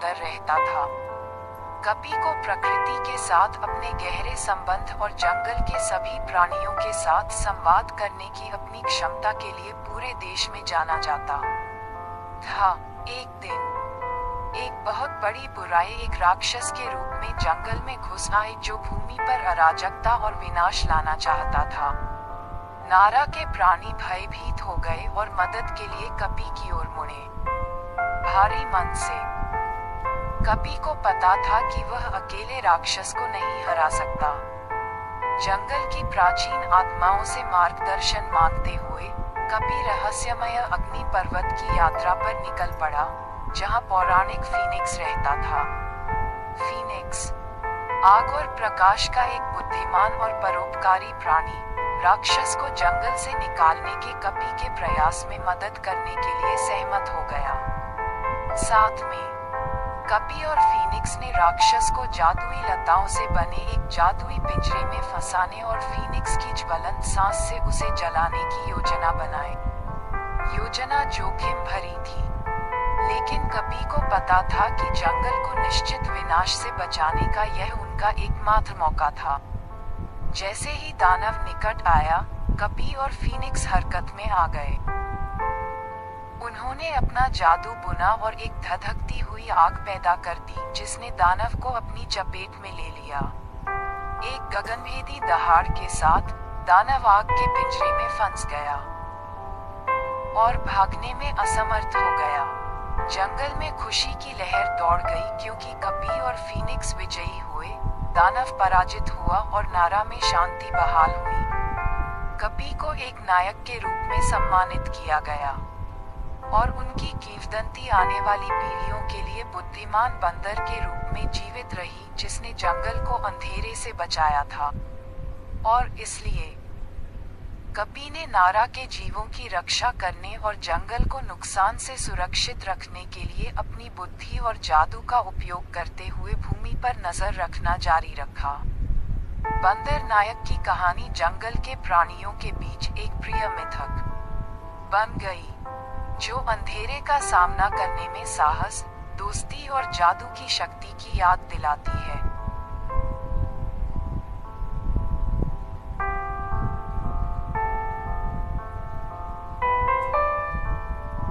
डर रहता था। कपी को प्रकृति के साथ अपने गहरे संबंध और जंगल के सभी प्राणियों के साथ संवाद करने की अपनी क्षमता के लिए पूरे देश में जाना जाता था। एक दिन एक बहुत बड़ी बुराई एक राक्षस के रूप में जंगल में घुस आई जो भूमि पर अराजकता और विनाश लाना चाहता था। नारा के प्राणी भयभीत हो गए और मदद के लिए कपी की ओर मुड़े। भारी मन से कपी को पता था कि वह अकेले राक्षस को नहीं हरा सकता। जंगल की प्राचीन आत्माओं से मार्गदर्शन मांगते हुए कपी रहस्यमय अग्नि पर्वत की यात्रा पर निकल पड़ा, जहां पौराणिक फीनिक्स रहता था। फीनिक्स आग और प्रकाश का एक बुद्धिमान और परोपकारी प्राणी, राक्षस को जंगल से निकालने के कपी के प्रयास में मदद करने के लिए सहमत हो गया। साथ में कपी और फीनिक्स ने राक्षस को जादुई लताओं से बने एक जादुई पिंजरे में फंसाने और फीनिक्स की ज्वलंत सांस से उसे जलाने की योजना बनाई। योजना जोखिम भरी थी, लेकिन कपी को पता था कि जंगल को निश्चित विनाश से बचाने का यह उनका एकमात्र मौका था। जैसे ही दानव निकट आया, कपी और फीनिक्स हरकत में आ गए। उन्होंने अपना जादू बुना और एक धधकती हुई आग पैदा कर दी, जिसने दानव को अपनी चपेट में ले लिया। एक गगनभेदी दहाड़ के साथ दानव आग के पिंजरे में फंस गया और भागने में असमर्थ हो गया। जंगल में खुशी की लहर दौड़ गई, क्योंकि कपी और फीनिक्स विजयी हुए, दानव पराजित हुआ और नारा में शांति बहाल हुई। कपी को एक नायक के रूप में सम्मानित किया गया और उनकी किंवदंती आने वाली पीढ़ियों के लिए बुद्धिमान बंदर के रूप में जीवित रही, जिसने जंगल को अंधेरे से बचाया था। और इसलिए कपी ने नारा के जीवों की रक्षा करने और जंगल को नुकसान से सुरक्षित रखने के लिए अपनी बुद्धि और जादू का उपयोग करते हुए भूमि पर नजर रखना जारी रखा। बंदर नायक की कहानी जंगल के प्राणियों के बीच एक प्रिय मिथक बन गई, जो अंधेरे का सामना करने में साहस, दोस्ती और जादू की शक्ति की याद दिलाती है।